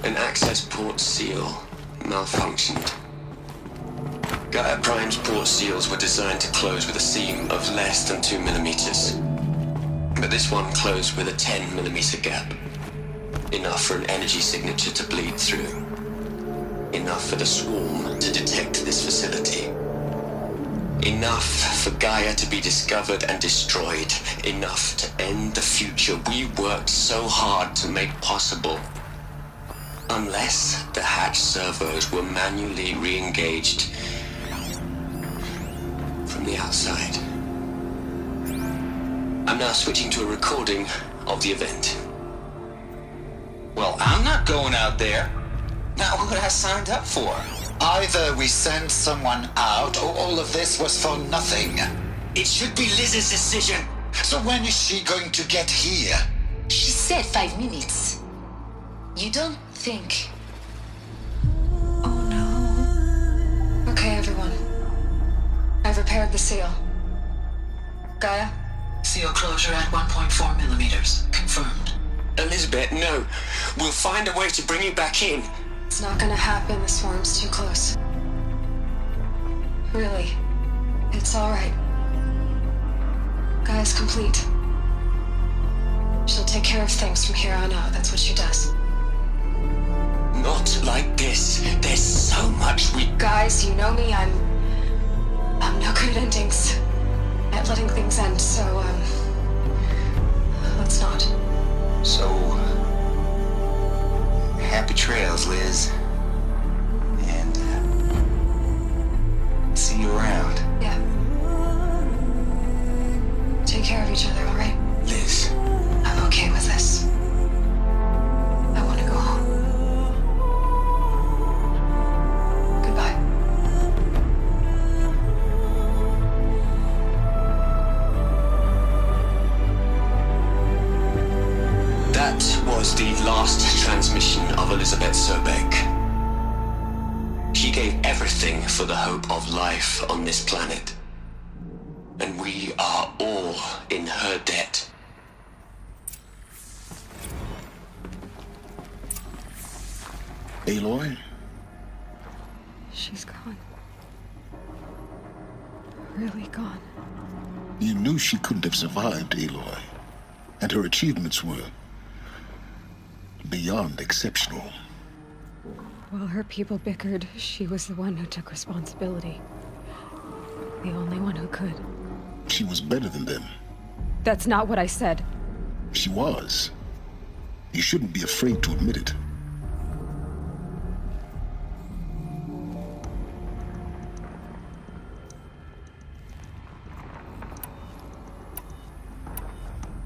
An access port seal malfunctioned. Gaia Prime's port seals were designed to close with a seam of less than 2 millimeters. But this one closed with a 10 millimeter gap. Enough for an energy signature to bleed through. Enough for the swarm to detect this facility. Enough for Gaia to be discovered and destroyed. Enough to end the future we worked so hard to make possible. Unless the hatch servos were manually re-engaged from the outside. I'm now switching to a recording of the event. Well, I'm not going out there. Not what I signed up for. Either we send someone out, or all of this was for nothing. It should be Liz's decision. So when is she going to get here? She said 5 minutes. You don't think... Oh no. Okay, everyone. I've repaired the seal. Gaia? Seal closure at 1.4 millimeters. Confirmed. Elizabeth, no. We'll find a way to bring you back in. It's not gonna happen. The swarm's too close. Really. It's alright. Gaia's complete. She'll take care of things from here on out. That's what she does. Not like this. There's so much we... Guys, you know me. I'm no good at endings. At letting things end, so, let's not. So, happy trails, Liz. And, see you around. Yeah. Take care of each other, alright? Liz. I'm okay with this. I want to go home. Goodbye. That was the last transmission of Elizabeth Sobek. She gave everything for the hope of life on this planet. And we are all in her debt. Aloy? She's gone. Really gone. You knew she couldn't have survived, Aloy. And her achievements were beyond exceptional. While her people bickered, she was the one who took responsibility. The only one who could. She was better than them. That's not what I said. She was. You shouldn't be afraid to admit it.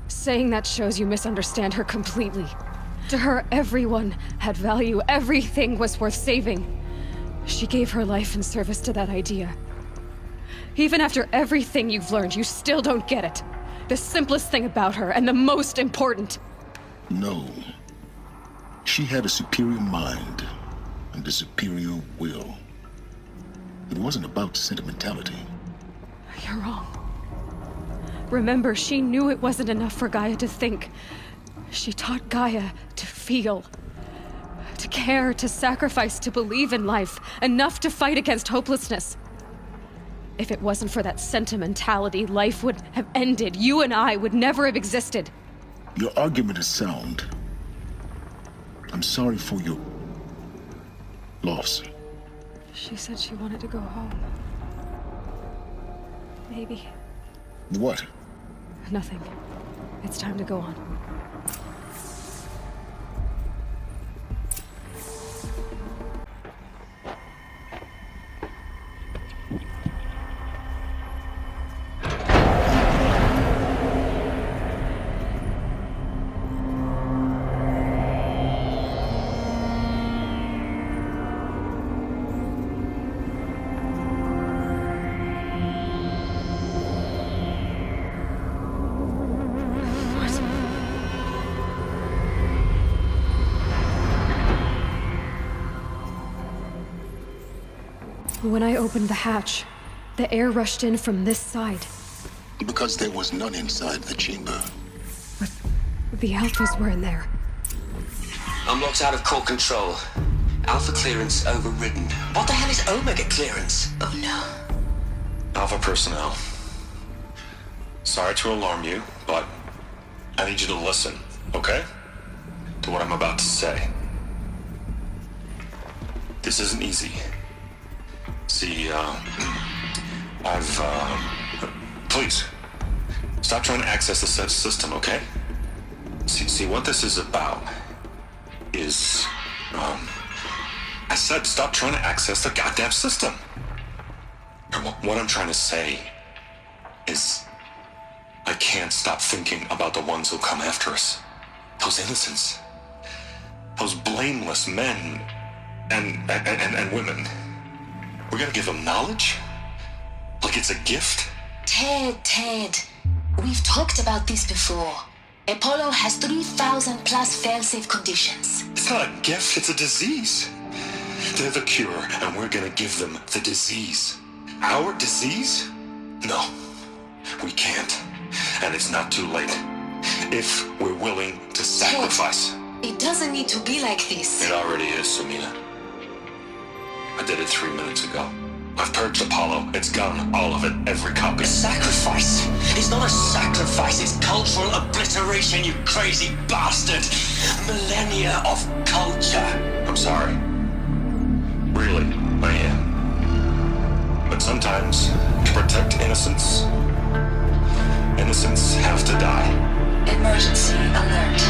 Saying that shows you misunderstand her completely. To her, everyone had value. Everything was worth saving. She gave her life in service to that idea. Even after everything you've learned, you still don't get it. The simplest thing about her, and the most important. No. She had a superior mind and a superior will. It wasn't about sentimentality. You're wrong. Remember, she knew it wasn't enough for Gaia to think. She taught Gaia to feel. To care, to sacrifice, to believe in life. Enough to fight against hopelessness. If it wasn't for that sentimentality, life would have ended. You and I would never have existed. Your argument is sound. I'm sorry for your loss. She said she wanted to go home. Maybe. What? Nothing. It's time to go on. When I opened the hatch, the air rushed in from this side. Because there was none inside the chamber. But the Alphas were in there. I'm locked out of core control. Alpha clearance overridden. What the hell is Omega clearance? Oh no. Alpha personnel. Sorry to alarm you, but I need you to listen, okay? To what I'm about to say. This isn't easy. See, please, stop trying to access the said system, okay? See, what this is about is, I said stop trying to access the goddamn system. And what I'm trying to say is, I can't stop thinking about the ones who come after us. Those innocents. Those blameless men and women. We're gonna give them knowledge? Like it's a gift? Ted. We've talked about this before. Apollo has 3,000 plus fail-safe conditions. It's not a gift, it's a disease. They're the cure, and we're gonna give them the disease. Our disease? No, we can't. And it's not too late. If we're willing to sacrifice. It doesn't need to be like this. It already is, Samina. I did it 3 minutes ago. I've purged Apollo. It's gone. All of it. Every copy. Sacrifice? It's not a sacrifice, it's cultural obliteration, you crazy bastard! Millennia of culture! I'm sorry. Really, I am. But sometimes, to protect innocence, innocents have to die. Emergency alert.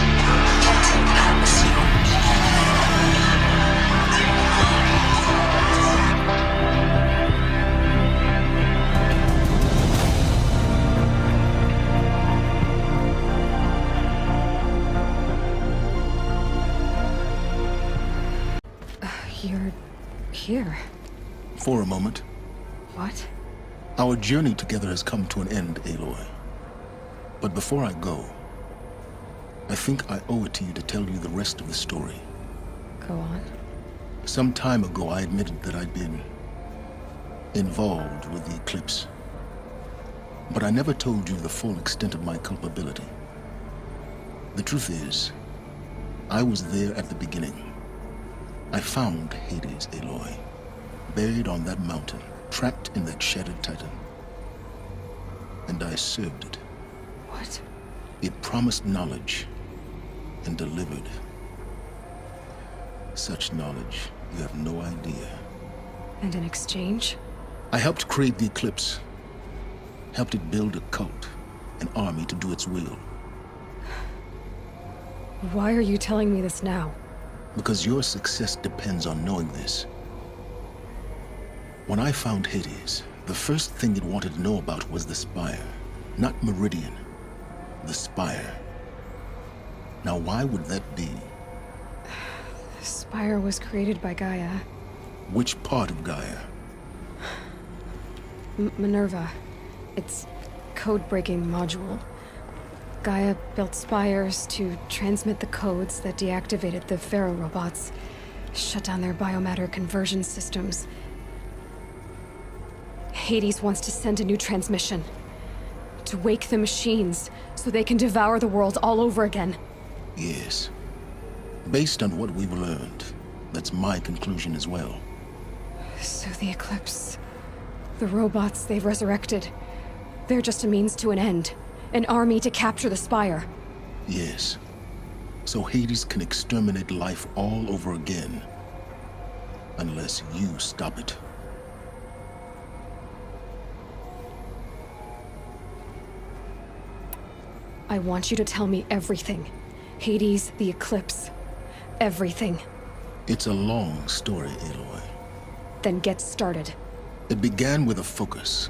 Captain atmosphere. You're here. For a moment, What? our journey together has come to an end, Aloy. But before I go, I think I owe it to you to tell you the rest of the story. Go on. Some time ago, I admitted that I'd been involved with the Eclipse. But I never told you the full extent of my culpability. The truth is, I was there at the beginning. I found Hades, Aloy, buried on that mountain, trapped in that shattered Titan. And I served it. What? It promised knowledge and delivered. Such knowledge, you have no idea. And in exchange? I helped create the Eclipse. Helped it build a cult, an army to do its will. Why are you telling me this now? Because your success depends on knowing this. When I found Hades, the first thing it wanted to know about was the Spire. Not Meridian. The Spire. Now why would that be? The Spire was created by Gaia. Which part of Gaia? Minerva. Its code-breaking module. Gaia built spires to transmit the codes that deactivated the Pharaoh robots, shut down their biomatter conversion systems. Hades wants to send a new transmission. To wake the machines, so they can devour the world all over again. Yes. Based on what we've learned, that's my conclusion as well. So the Eclipse... the robots they've resurrected... they're just a means to an end. An army to capture the Spire. Yes. So Hades can exterminate life all over again. Unless you stop it. I want you to tell me everything. Hades, the Eclipse. Everything. It's a long story, Aloy. Then get started. It began with a focus.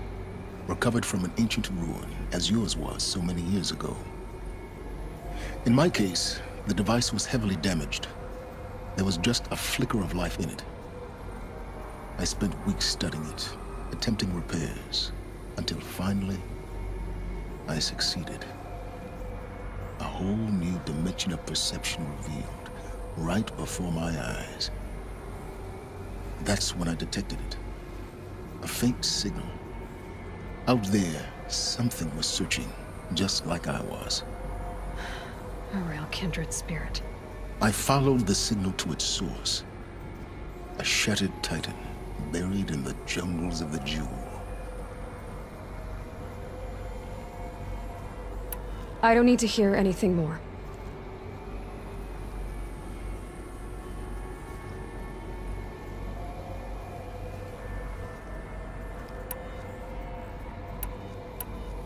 Recovered from an ancient ruin, as yours was so many years ago. In my case, the device was heavily damaged. There was just a flicker of life in it. I spent weeks studying it, attempting repairs, until finally, I succeeded. A whole new dimension of perception revealed, right before my eyes. That's when I detected it. A faint signal. Out there, something was searching, just like I was. A real kindred spirit. I followed the signal to its source. A shattered titan buried in the jungles of the Jewel. I don't need to hear anything more.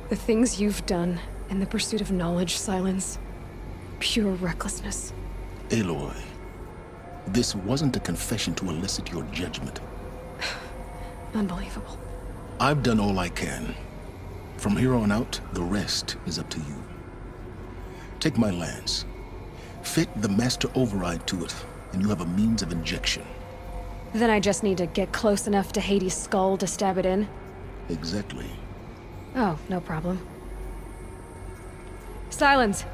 The things you've done in the pursuit of knowledge, Silence. Pure recklessness. Aloy, this wasn't a confession to elicit your judgment. Unbelievable. I've done all I can. From here on out, the rest is up to you. Take my lance. Fit the master override to it, and you have a means of injection. Then I just need to get close enough to Hades' skull to stab it in? Exactly. Oh, no problem. Silence!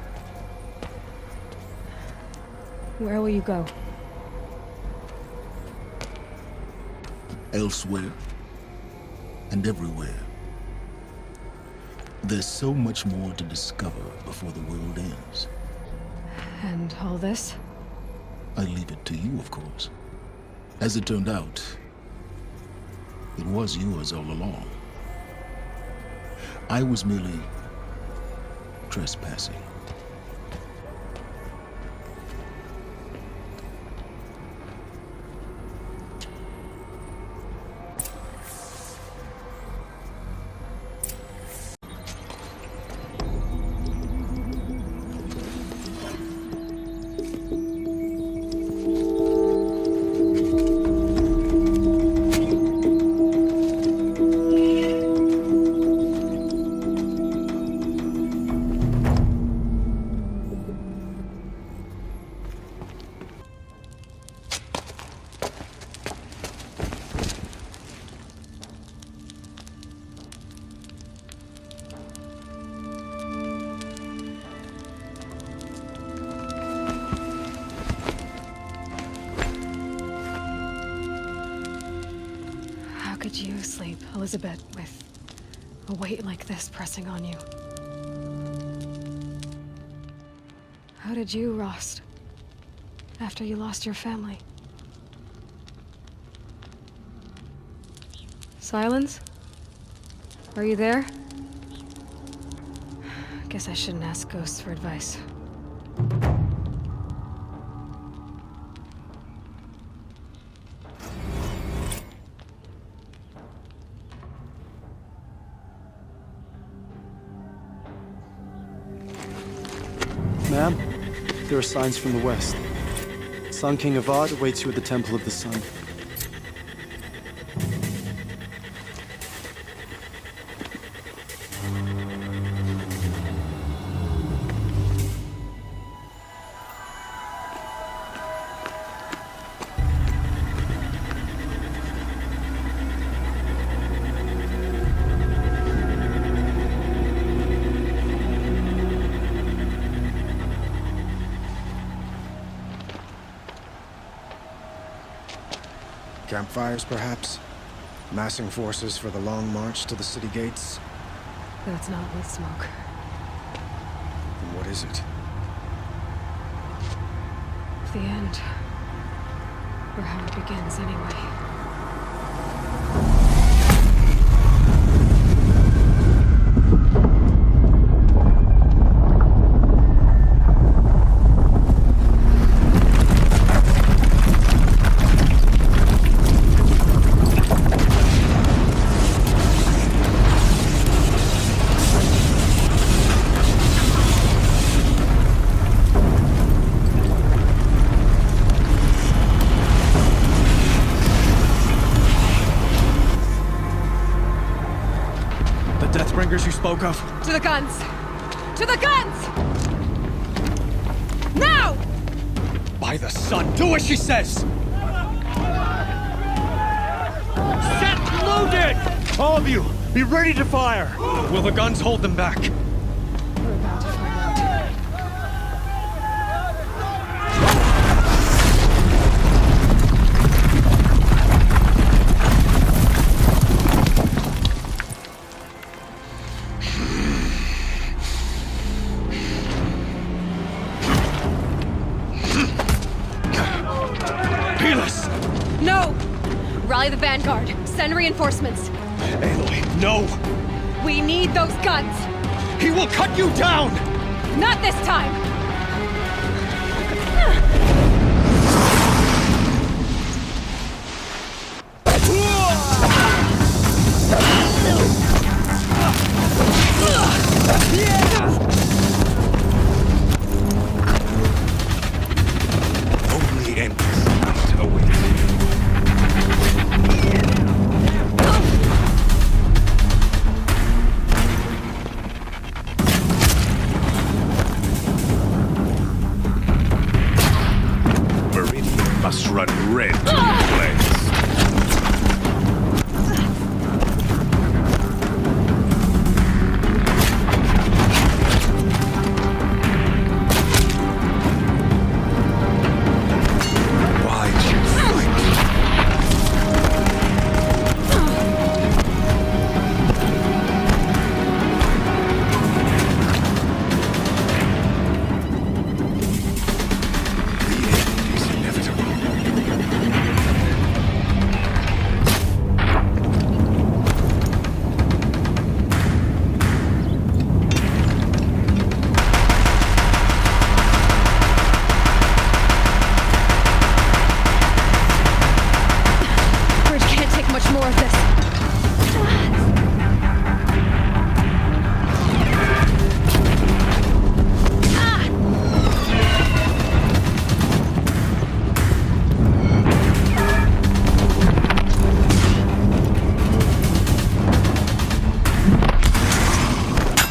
Where will you go? Elsewhere. And everywhere. There's so much more to discover before the world ends. And all this? I leave it to you, of course. As it turned out, it was yours all along. I was merely trespassing. How could you sleep, Elizabeth, with a weight like this pressing on you? How did you, Rost, after you lost your family? Silence? Are you there? Guess I shouldn't ask ghosts for advice. Ma'am, there are signs from the west. Sun King Avad awaits you at the Temple of the Sun. Campfires, perhaps? Massing forces for the long march to the city gates? That's not with smoke. And what is it? The end. Or how it begins, anyway. Deathbringers you spoke of? To the guns! To the guns! Now! By the sun, do as she says! Set loaded! All of you, be ready to fire! Will the guns hold them back? We're about to find out. us! No! Rally the Vanguard. Send reinforcements. Aloy, no! We need those guns! He will cut you down! Not this time! Only endless night awaits. Meridian must run red to be cleansed. Why'd you fight? The end is inevitable. Bridge can't take much more of this.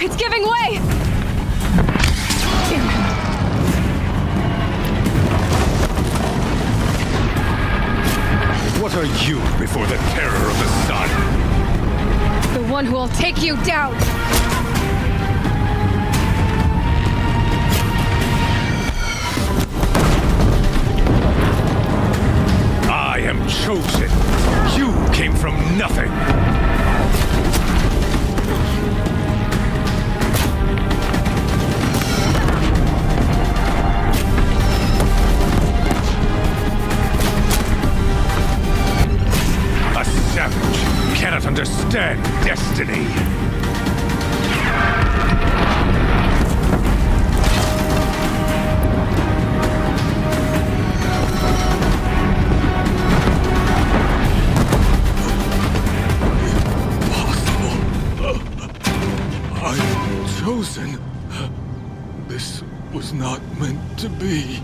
It's giving way! What are you before the terror of the sun? The one who will take you down! I am chosen. You came from nothing. A savage cannot understand destiny. I am chosen. This was not meant to be.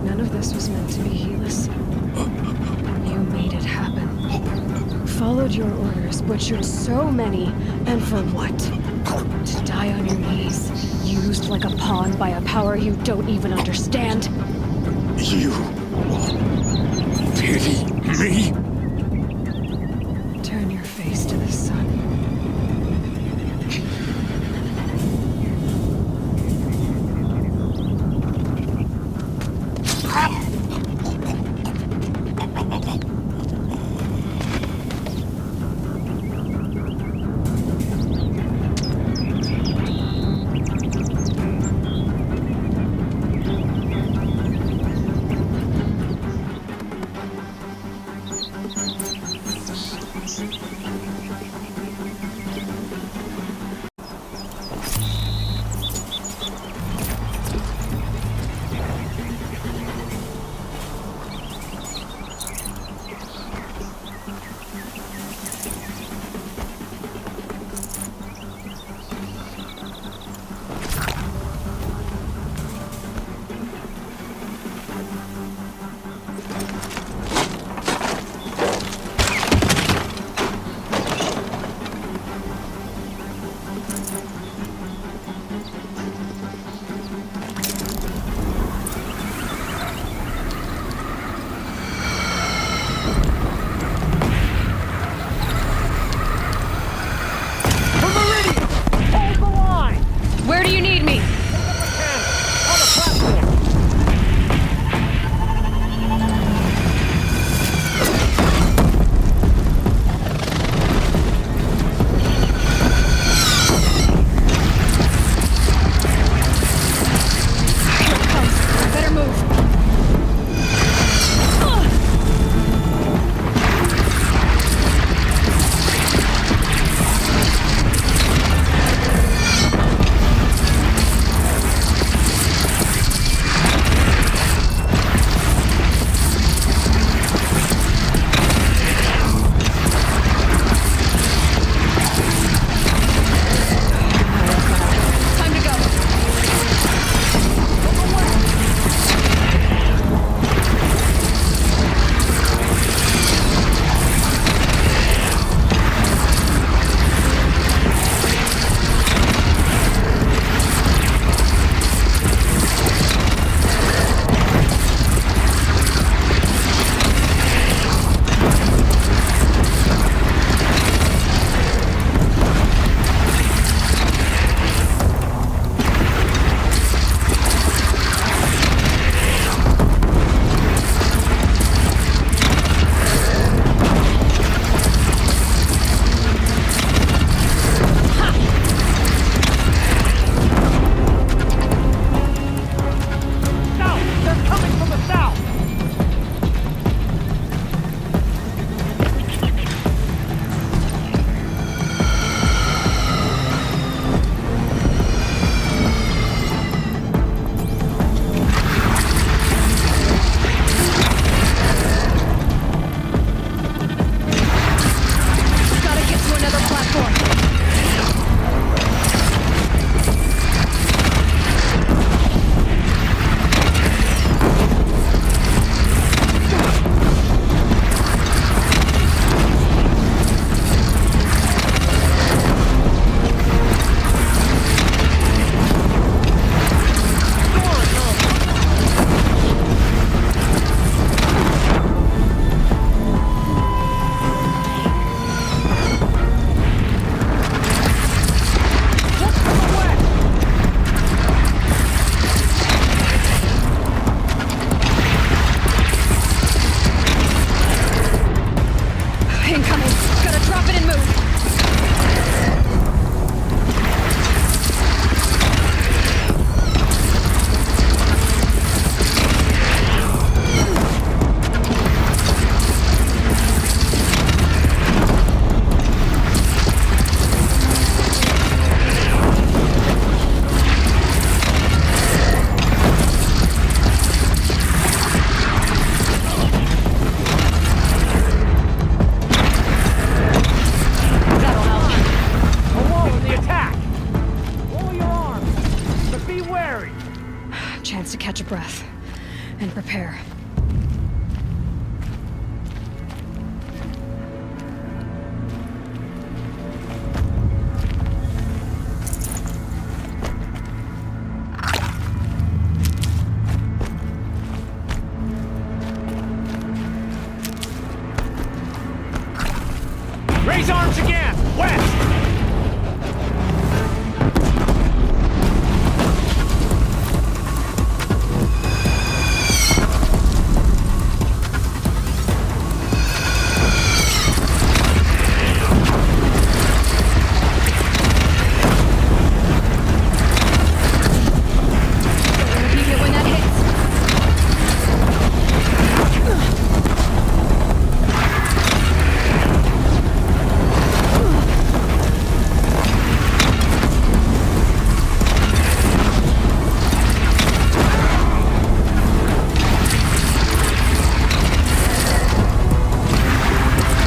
None of this was meant to be, Helis. You made it happen. Followed your orders, butchered so many, and for what? To die on your knees, used like a pawn by a power you don't even understand. You pity me? Turn your face to the sun. Where do you need me? repair. Raise arms again! West! Be here when that hits.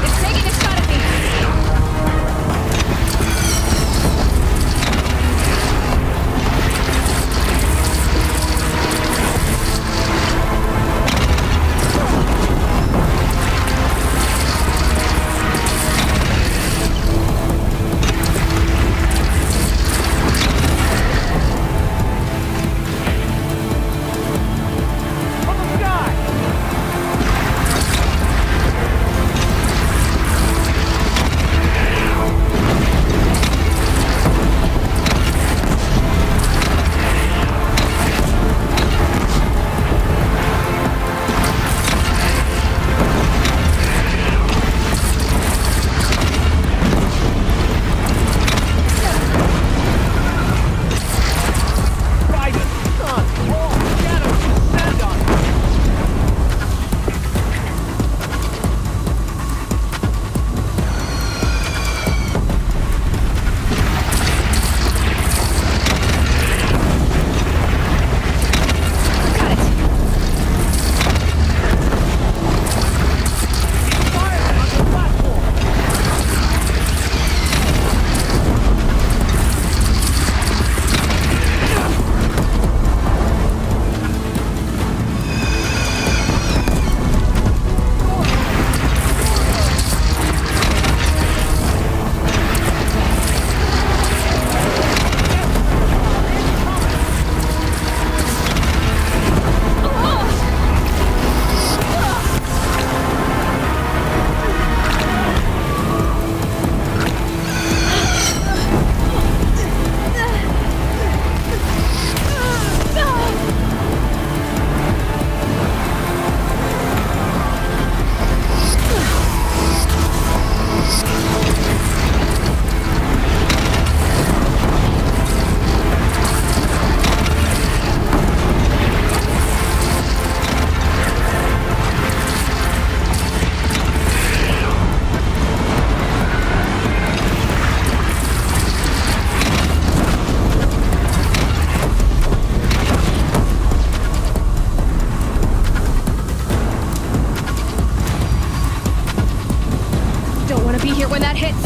It's taking a shot at me. From the sky! Rising sun! All shadows descend on us! Got it. Fire on the platform! Don't want to be here when that hits.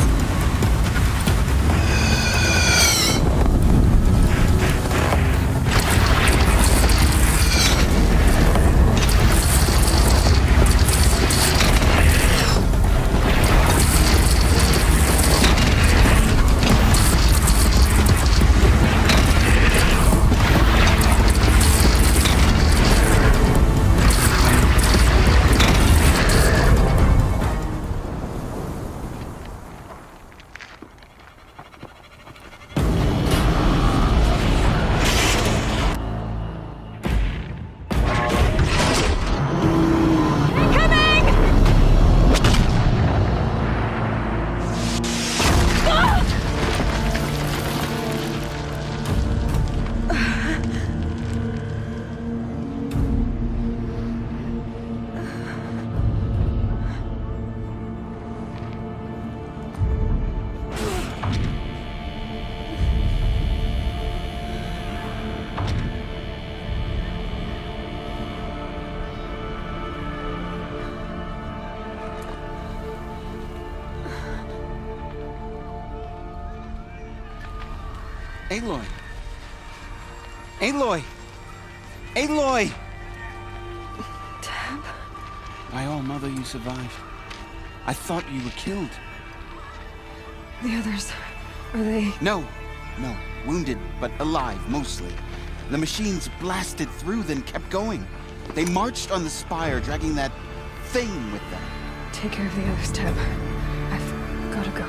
Aloy! Aloy! Aloy! By all mother, you survived. I thought you were killed. The others, are they... No. Wounded, but alive, mostly. The machines blasted through, then kept going. They marched on the spire, dragging that thing with them. Take care of the others, Teb. I've gotta go.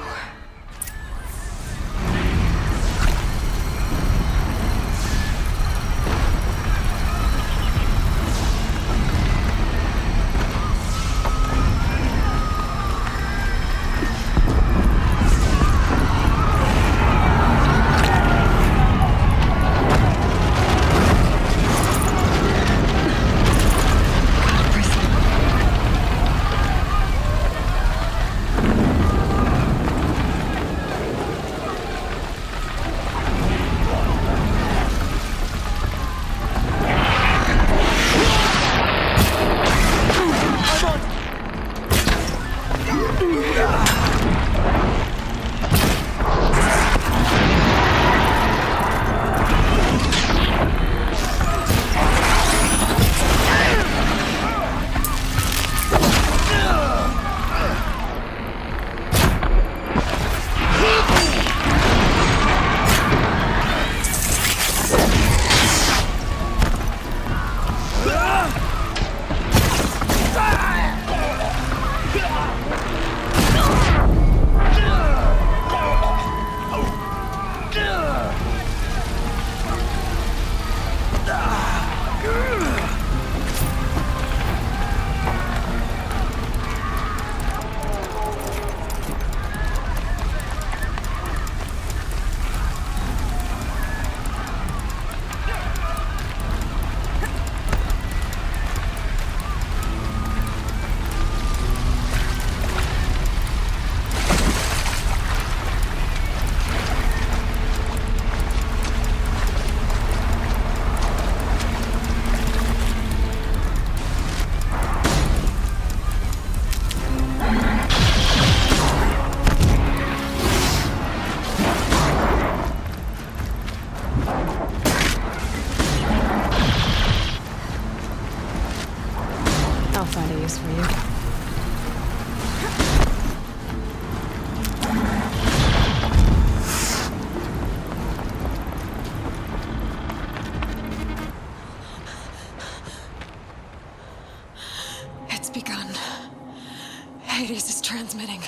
Hades is transmitting.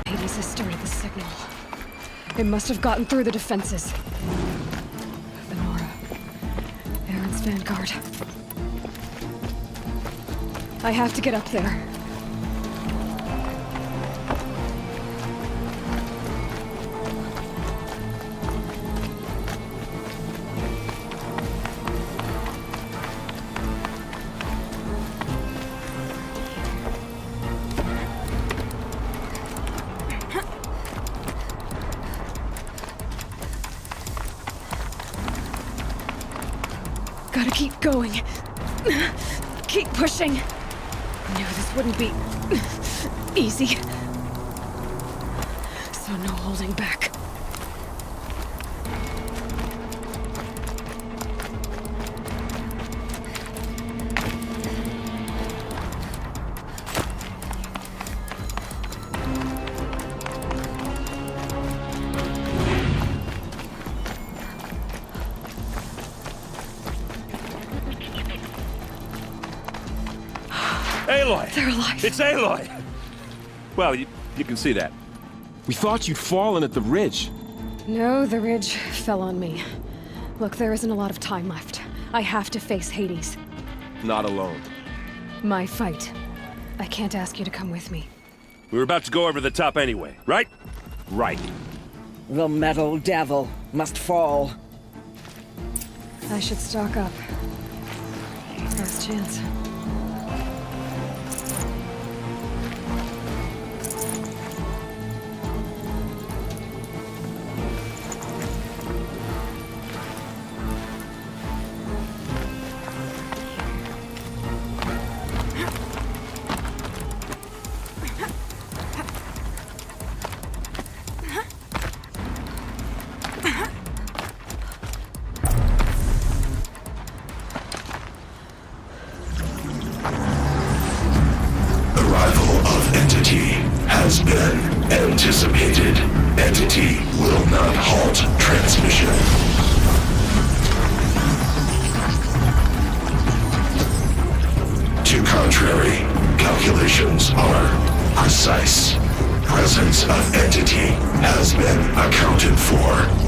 Hades has started the signal. It must have gotten through the defenses. Venora. Aaron's vanguard. I have to get up there. Gotta keep going. Keep pushing. I knew this wouldn't be easy. So no holding back. Aloy! They're alive. It's Aloy! Well, you can see that. We thought you'd fallen at the ridge. No, the ridge fell on me. Look, there isn't a lot of time left. I have to face Hades. Not alone. My fight. I can't ask you to come with me. We were about to go over the top anyway, right? Right. The metal devil must fall. I should stock up. Last chance. Has been anticipated. Entity will not halt transmission. To contrary, calculations are precise. Presence of entity has been accounted for.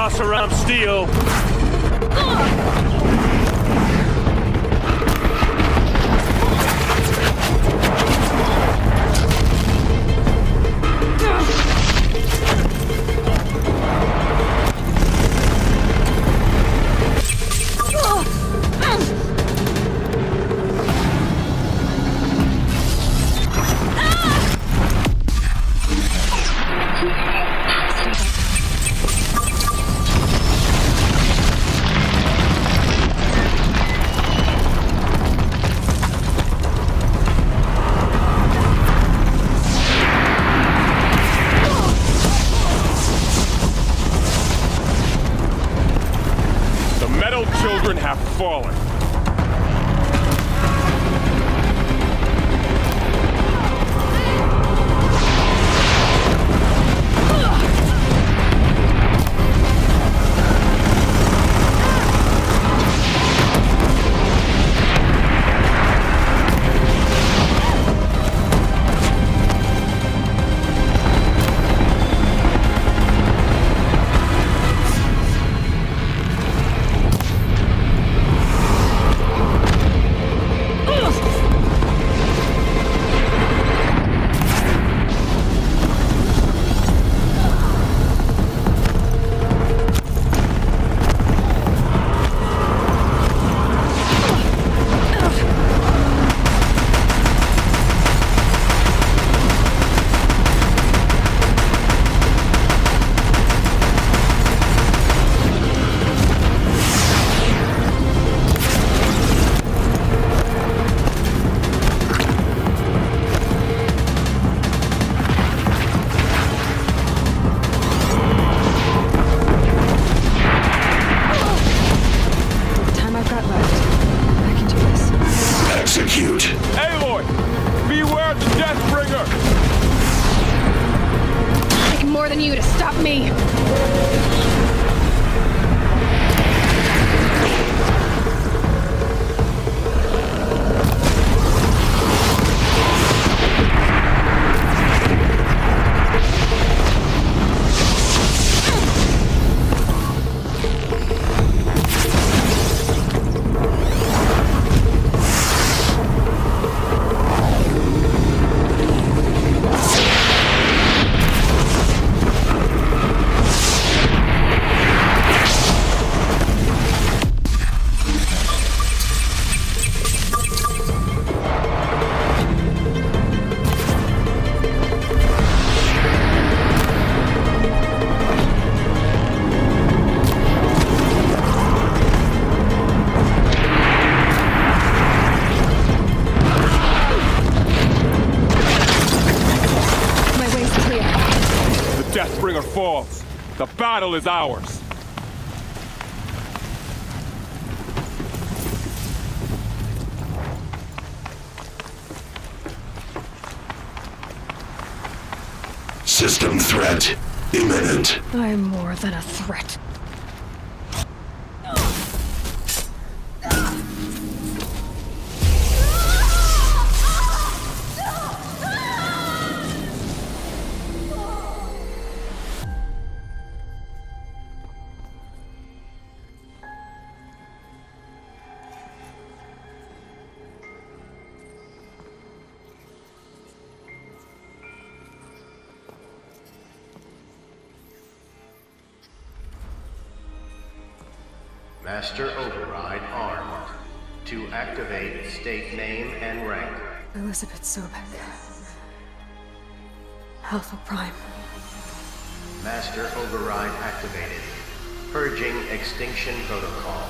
Oseram steel. Children have fallen. The battle is ours! System threat imminent. I'm more than a threat. Master Override armed. To activate, state name and rank. Elizabeth Sobek. Alpha Prime. Master Override activated. Purging Extinction Protocol.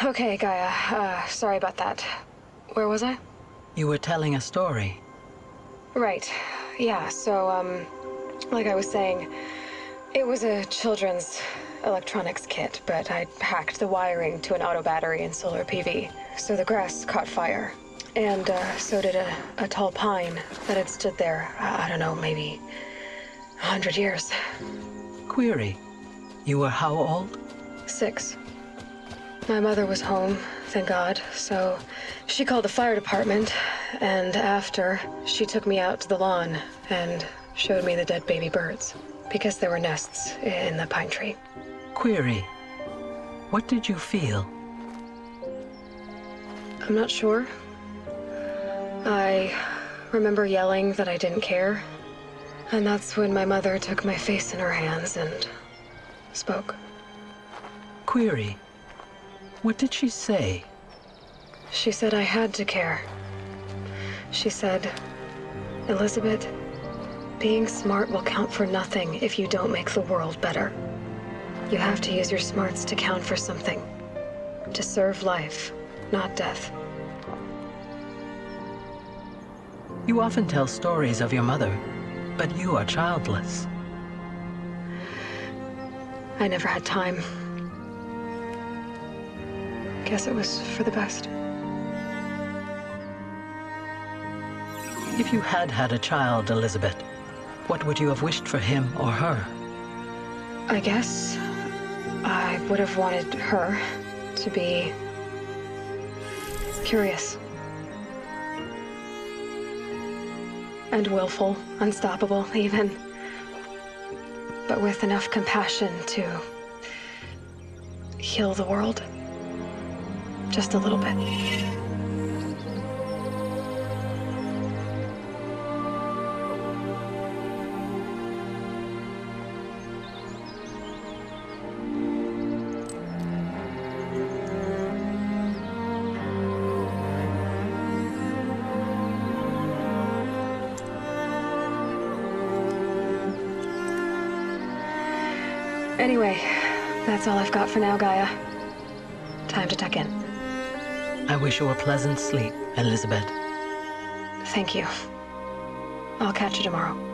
Okay, Gaia. Sorry about that. Where was I? You were telling a story. Right. Yeah, so, like I was saying, it was a children's electronics kit, but I hacked the wiring to an auto battery and solar PV. So the grass caught fire. And, so did a tall pine that had stood there, I don't know, maybe 100 years. Query. You were how old? 6. My mother was home, thank God, so she called the fire department, and after, she took me out to the lawn and showed me the dead baby birds, because there were nests in the pine tree. Query. What did you feel? I'm not sure. I remember yelling that I didn't care, and that's when my mother took my face in her hands and spoke. Query. What did she say? She said I had to care. She said, Elizabeth, being smart will count for nothing if you don't make the world better. You have to use your smarts to count for something. To serve life, not death. You often tell stories of your mother, but you are childless. I never had time. Guess it was for the best. If you had had a child, Elizabeth, what would you have wished for him or her? I guess I would have wanted her to be curious. And willful, unstoppable, even. But with enough compassion to heal the world. Just a little bit. Anyway, that's all I've got for now, Gaia. Time to tuck in. I wish you a pleasant sleep, Elizabeth. Thank you. I'll catch you tomorrow.